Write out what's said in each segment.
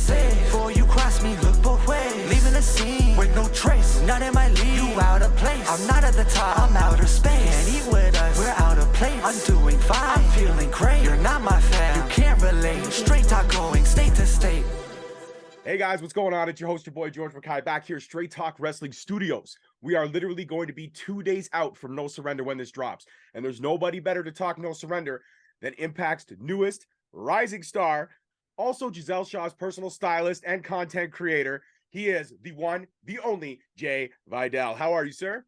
safe. Before you cross me, look both ways. Leaving the scene with no trace. None in my league. You out of place. I'm not at the top. I'm outer space. Can't eat with us. We're out of place. I'm doing fine. I'm feeling great. You're not my fan. You can't relate. Straight talk going state to state. Hey guys, what's going on? It's your host, your boy George Mackay, back here, Straight Talk Wrestling Studios. We are literally going to be 2 days out from No Surrender when this drops. And there's nobody better to talk No Surrender than Impact's newest rising star, also Gisele Shaw's personal stylist and content creator. He is the one, the only Jai Vidal. How are you, sir?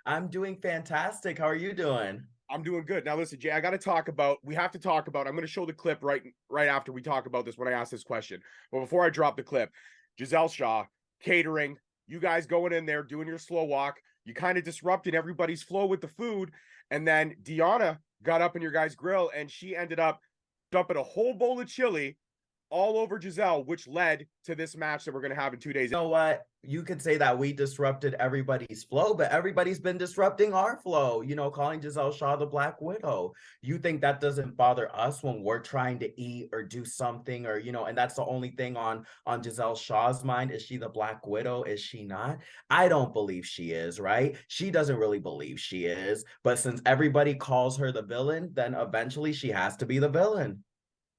I'm doing fantastic. How are you doing? I'm doing good. Now, listen, Jay, we have to talk about, I'm going to show the clip right after we talk about this when I ask this question. But before I drop the clip, Gisele Shaw, catering, you guys going in there, doing your slow walk. You kind of disrupted everybody's flow with the food. And then Deonna got up in your guys' grill and she ended up dumping a whole bowl of chili all over Gisele, which led to this match that we're going to have in 2 days. You know what? You could say that we disrupted everybody's flow, but everybody's been disrupting our flow, calling Gisele Shaw the Black Widow. You think that doesn't bother us when we're trying to eat or do something or, and that's the only thing on Gisele Shaw's mind. Is she the Black Widow? Is she not? I don't believe she is, right? She doesn't really believe she is. But since everybody calls her the villain, then eventually she has to be the villain.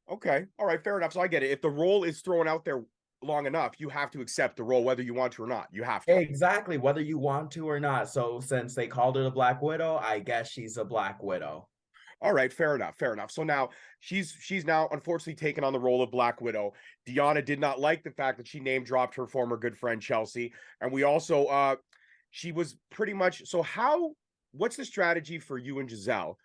Okay. All right. Fair enough. So I get it. If the role is thrown out there long enough, you have to accept the role, whether you want to or not. You have to. Exactly. Whether you want to or not. So since they called her the Black Widow, I guess she's a Black Widow. All right. Fair enough. Fair enough. So now she's now unfortunately taken on the role of Black Widow. Deonna did not like the fact that she name dropped her former good friend Chelsea. And we also, she was pretty much, so what's the strategy for you and Gisele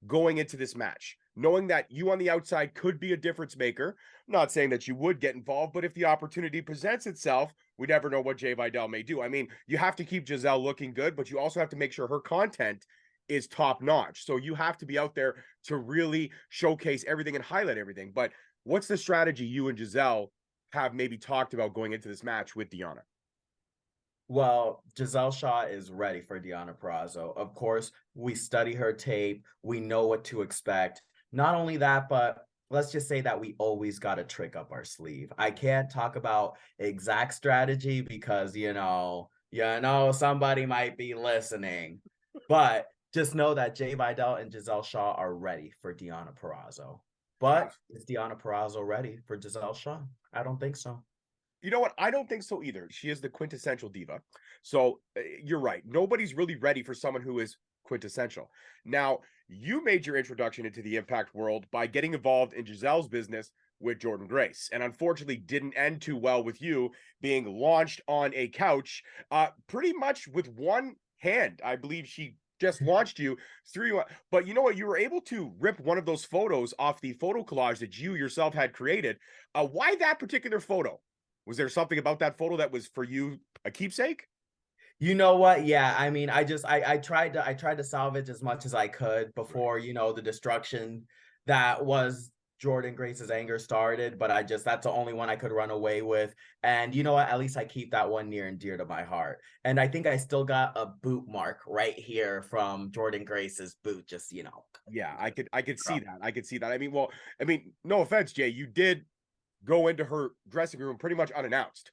going into this match, knowing that you on the outside could be a difference maker? I'm not saying that you would get involved, but if the opportunity presents itself, we never know what Jai Vidal may do. I mean, you have to keep Gisele looking good, but you also have to make sure her content is top notch. So you have to be out there to really showcase everything and highlight everything. But what's the strategy you and Gisele have maybe talked about going into this match with Deonna? Well, Gisele Shaw is ready for Deonna Purrazzo. Of course, we study her tape. We know what to expect. Not only that, but let's just say that we always got a trick up our sleeve. I can't talk about exact strategy because, somebody might be listening. But just know that Jai Vidal and Gisele Shaw are ready for Deonna Purrazzo. But is Deonna Purrazzo ready for Gisele Shaw? I don't think so. You know what? I don't think so either. She is the quintessential diva. So you're right. Nobody's really ready for someone who is quintessential. Now, you made your introduction into the Impact world by getting involved in Gisele's business with Jordynne Grace, and unfortunately didn't end too well with you being launched on a couch pretty much with one hand. I believe she just launched you through, but you know what? You were able to rip one of those photos off the photo collage that you yourself had created. Why that particular photo? Was there something about that photo that was for you a keepsake? You know what? Yeah, I mean, I tried to salvage as much as I could before, the destruction that was Jordynne Grace's anger started, but that's the only one I could run away with. And you know what? At least I keep that one near and dear to my heart. And I think I still got a boot mark right here from Jordynne Grace's boot, just, Yeah, I could see that. I could see that. I mean, no offense, Jay, you did go into her dressing room pretty much unannounced.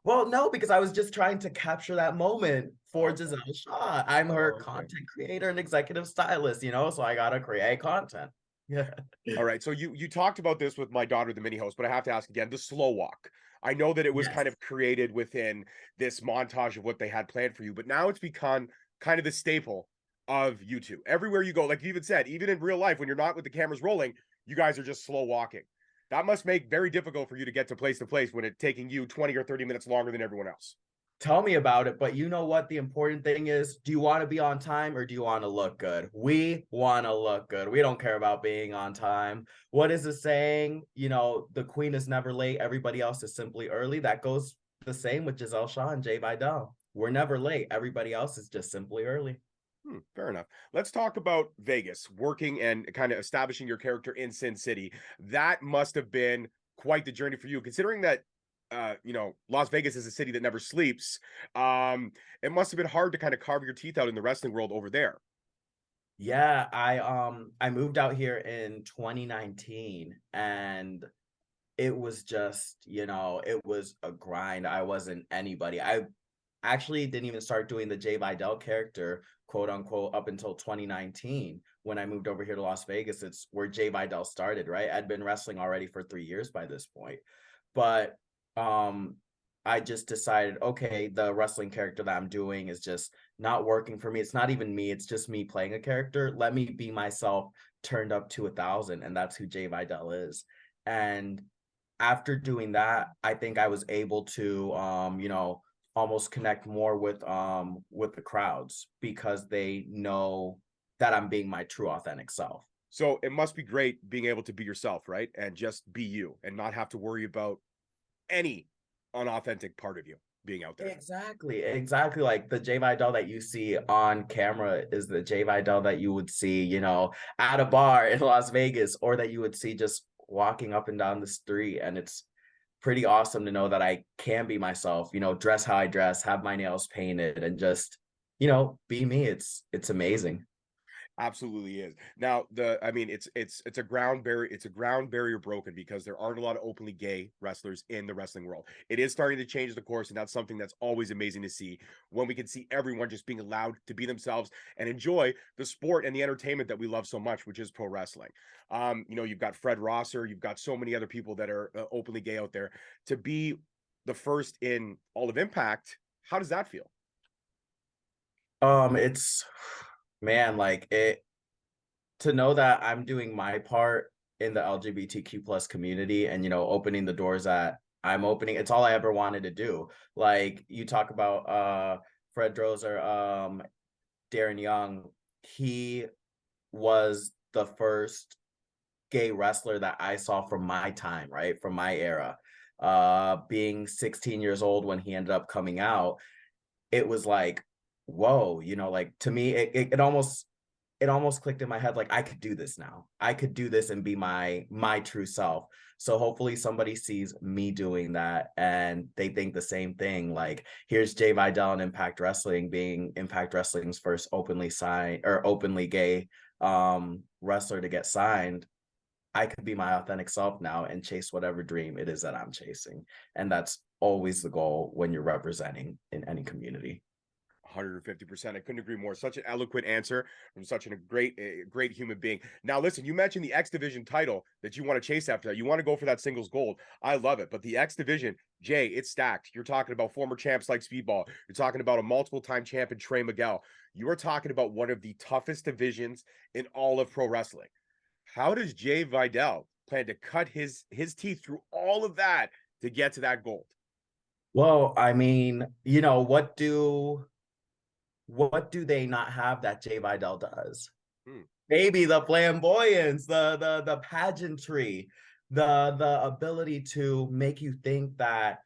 Well, no, because I was just trying to capture that moment for Gisele Shaw. I'm her content creator and executive stylist, so I gotta create content. Yeah. All right. So you talked about this with my daughter, the mini host, but I have to ask again, the slow walk. I know that it was kind of created within this montage of what they had planned for you, but now it's become kind of the staple of you two. Everywhere you go, like you even said, even in real life, when you're not with the cameras rolling, you guys are just slow walking. That must make very difficult for you to get to place when it's taking you 20 or 30 minutes longer than everyone else. Tell me about it. But you know what the important thing is? Do you want to be on time or do you want to look good? We want to look good. We don't care about being on time. What is the saying? The queen is never late. Everybody else is simply early. That goes the same with Gisele Shaw and Jai Vidal. We're never late. Everybody else is just simply early. Fair enough. Let's talk about Vegas, working and kind of establishing your character in Sin City. That must have been quite the journey for you, considering that, Las Vegas is a city that never sleeps. It must have been hard to kind of carve your teeth out in the wrestling world over there. Yeah, I moved out here in 2019, and it was just, it was a grind. I wasn't anybody. I actually didn't even start doing the Jai Vidal character, quote unquote, up until 2019 when I moved over here to Las Vegas. It's where Jai Vidal started, right? I'd been wrestling already for 3 years by this point. But I just decided, okay, the wrestling character that I'm doing is just not working for me. It's not even me, it's just me playing a character. Let me be myself turned up to 1,000, and that's who Jai Vidal is. And after doing that, I think I was able to almost connect more with the crowds because they know that I'm being my true authentic self. So it must be great being able to be yourself, right? And just be you and not have to worry about any unauthentic part of you being out there. Exactly. Like the Jai Vidal that you see on camera is the Jai Vidal that you would see, at a bar in Las Vegas, or that you would see just walking up and down the street. And it's pretty awesome to know that I can be myself, dress how I dress, have my nails painted, and just, be me. It's amazing. Absolutely is. Now, it's a ground barrier. It's a ground barrier broken because there aren't a lot of openly gay wrestlers in the wrestling world. It is starting to change the course, and that's something that's always amazing to see when we can see everyone just being allowed to be themselves and enjoy the sport and the entertainment that we love so much, which is pro wrestling. You've got Fred Rosser, you've got so many other people that are openly gay out there. To be the first in all of Impact, how does that feel? It's man, like it, to know that I'm doing my part in the LGBTQ plus community and, opening the doors that I'm opening, it's all I ever wanted to do. Like you talk about Fred Drozer, Darren Young, he was the first gay wrestler that I saw from my time, right? From my era. Being 16 years old when he ended up coming out, it was like, whoa, like to me, it almost clicked in my head, like I could do this now. I could do this and be my true self. So hopefully somebody sees me doing that and they think the same thing. Like here's Jai Vidal in Impact Wrestling, being Impact Wrestling's first openly gay wrestler to get signed. I could be my authentic self now and chase whatever dream it is that I'm chasing. And that's always the goal when you're representing in any community. 150%. I couldn't agree more. Such an eloquent answer from such a great human being. Now, listen, you mentioned the X Division title that you want to chase after that. You want to go for that singles gold. I love it. But the X Division, Jay, it's stacked. You're talking about former champs like Speedball. You're talking about a multiple-time champion, Trey Miguel. You are talking about one of the toughest divisions in all of pro wrestling. How does Jai Vidal plan to cut his teeth through all of that to get to that gold? Well, I mean, what do they not have that Jai Vidal does? Maybe the flamboyance, the pageantry, the ability to make you think that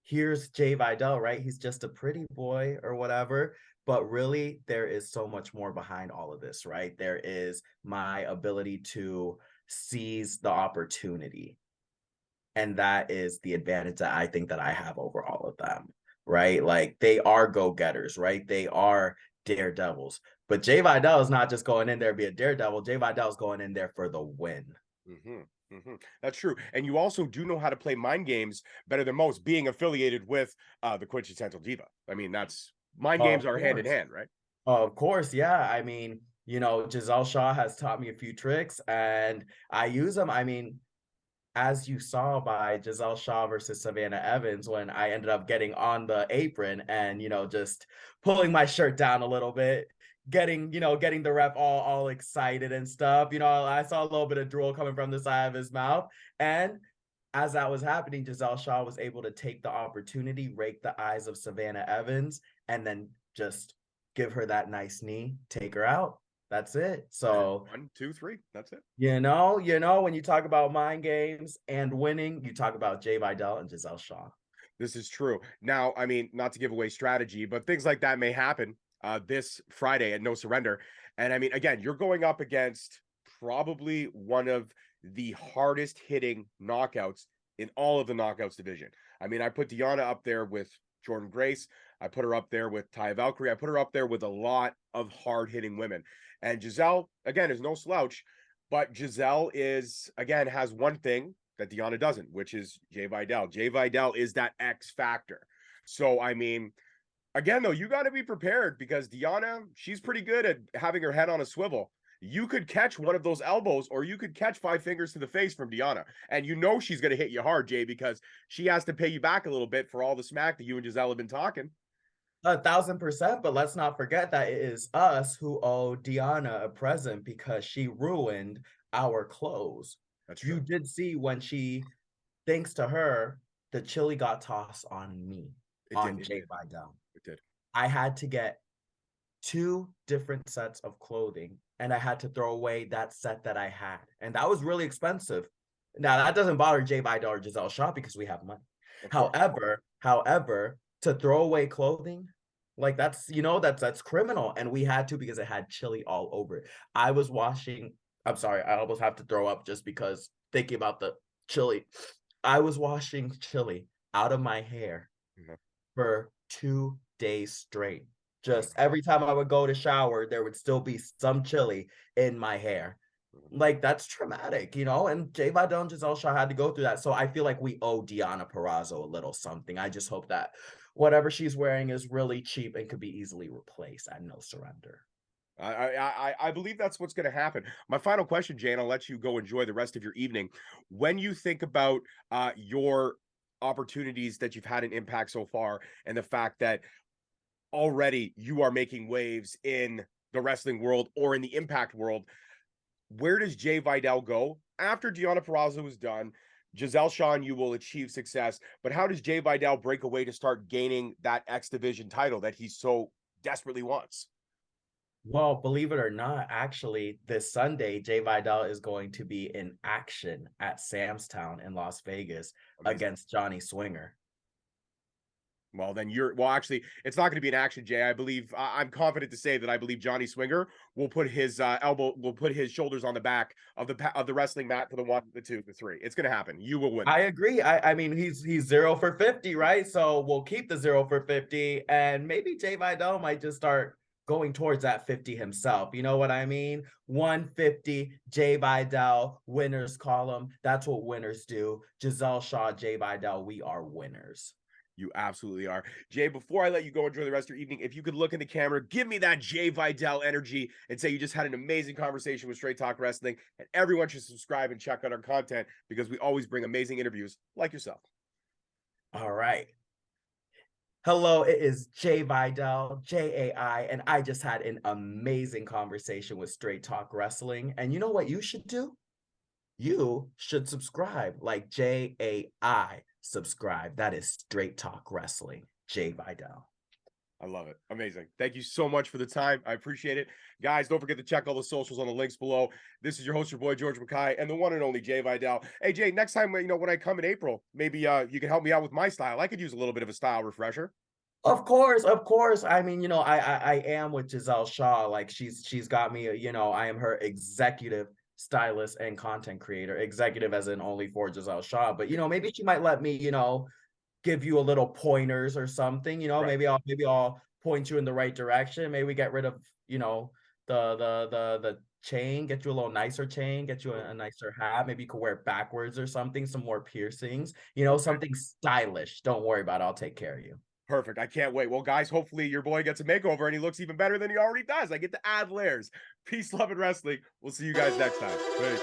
here's Jai Vidal, right? He's just a pretty boy or whatever. But really, there is so much more behind all of this, right? There is my ability to seize the opportunity. And that is the advantage that I think that I have over all of them, right? Like they are go-getters, right? They are daredevils. But Jai Vidal is not just going in there to be a daredevil. Jai Vidal is going in there for the win. That's true. And you also do know how to play mind games better than most, being affiliated with the Quintessential Diva. I mean, that's mind games are hand in hand, right? Of course, yeah. I mean, Gisele Shaw has taught me a few tricks and I use them. I mean, as you saw by Gisele Shaw versus Savannah Evans, when I ended up getting on the apron and, just pulling my shirt down a little bit, getting the ref all excited and stuff. I saw a little bit of drool coming from the side of his mouth. And as that was happening, Gisele Shaw was able to take the opportunity, rake the eyes of Savannah Evans, and then just give her that nice knee, take her out. That's it. So 1, 2, 3. That's it. When you talk about mind games and winning, you talk about Jai Vidal and Gisele Shaw. This is true. Now, I mean, not to give away strategy, but things like that may happen this Friday at No Surrender. And I mean, again, you're going up against probably one of the hardest hitting knockouts in all of the knockouts division. I mean, I put Deonna up there with Jordynne Grace. I put her up there with Taya Valkyrie. I put her up there with a lot of hard hitting women. And Gisele, again, is no slouch, but Gisele has one thing that Deonna doesn't, which is Jai Vidal. Jai Vidal is that X factor. So, I mean, again, though, you got to be prepared because Deonna, she's pretty good at having her head on a swivel. You could catch one of those elbows or you could catch 5 fingers to the face from Deonna. And you know she's going to hit you hard, Jay, because she has to pay you back a little bit for all the smack that you and Gisele have been talking. 1,000%, but let's not forget that it is us who owe Deonna a present because she ruined our clothes. That's true. You did see when she, thanks to her, the chili got tossed on me, on Jai Vidal. It did. I had to get 2 different sets of clothing, and I had to throw away that set that I had, and that was really expensive. Now that doesn't bother Jai Vidal or Gisele Shaw because we have money. However, to throw away clothing, like that's criminal, and we had to because it had chili all over it. I was washing. I'm sorry, I almost have to throw up just because thinking about the chili. I was washing chili out of my hair for 2 days straight. Just every time I would go to shower, there would still be some chili in my hair. Like, that's traumatic, you know? And Jai Vidal and Gisele Shaw had to go through that. So I feel like we owe Deonna Purrazzo a little something. I just hope that whatever she's wearing is really cheap and could be easily replaced at no surrender. I believe that's what's going to happen. My final question, Jay, and I'll let you go enjoy the rest of your evening. When you think about your opportunities that you've had in Impact so far and the fact that already you are making waves in the wrestling world or in the Impact world, where does Jai Vidal go after Deonna Purrazzo is done? Gisele Shaw and you will achieve success, but how does Jai Vidal break away to start gaining that X Division title that he so desperately wants? Well, believe it or not, actually, this Sunday, Jai Vidal is going to be in action at Sam's Town in Las Vegas against Johnny Swinger. Well, then actually, it's not going to be an action, Jay. I believe, I'm confident to say that I believe Johnny Swinger will put his his shoulders on the back of the wrestling mat for the 1, the 2, the 3. It's going to happen. You will win. I agree. I mean, he's 0 for 50, right? So we'll keep the 0 for 50, and maybe Jai Vidal might just start going towards that 50 himself. You know what I mean? 150, Jai Vidal, winners column. That's what winners do. Gisele Shaw, Jai Vidal, we are winners. You absolutely are. Jay, before I let you go enjoy the rest of your evening, if you could look in the camera, give me that Jai Vidal energy and say you just had an amazing conversation with Straight Talk Wrestling, and everyone should subscribe and check out our content because we always bring amazing interviews like yourself. All right. Hello, it is Jai Vidal, Jai, and I just had an amazing conversation with Straight Talk Wrestling. And you know what you should do? You should subscribe like Jai. Subscribe. That is Straight Talk Wrestling, Jai Vidal. I love it. Amazing. Thank you so much for the time. I appreciate it. Guys, don't forget to check all the socials on the links below. This is your host, your boy, George Mackay, and the one and only Jai Vidal. Hey, Jay, next time, when I come in April, maybe you can help me out with my style. I could use a little bit of a style refresher. Of course. I mean, I am with Gisele Shaw. Like, she's got me, I am her executive stylist and content creator. Executive as in only for Gisele Shaw, but maybe she might let me give you a little pointers or something. Right. maybe I'll point you in the right direction. Maybe get rid of the chain, get you a little nicer chain, get you a nicer hat. Maybe you could wear it backwards or something, some more piercings, something stylish. Don't worry about it. I'll take care of you. Perfect. I can't wait. Well, guys, hopefully your boy gets a makeover and he looks even better than he already does. I get to add layers. Peace, love, and wrestling. We'll see you guys next time. Peace.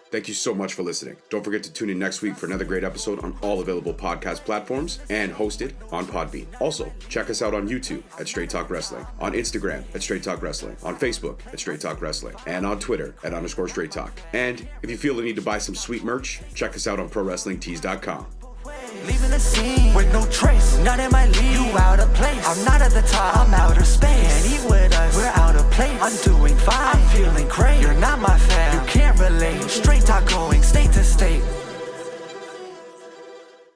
Thank you so much for listening. Don't forget to tune in next week for another great episode on all available podcast platforms and hosted on Podbean. Also, check us out on YouTube at Straight Talk Wrestling, on Instagram at Straight Talk Wrestling, on Facebook at Straight Talk Wrestling, and on Twitter at _Straight Talk. And if you feel the need to buy some sweet merch, check us out on ProWrestlingTees.com. Leaving the scene with no trace, not in my league. You out of place. I'm not at the top. I'm outer space. Can't eat with us. We're out of place. I'm doing fine. I'm feeling great. You're not my fan. You can't relate. Straight talk going state to state.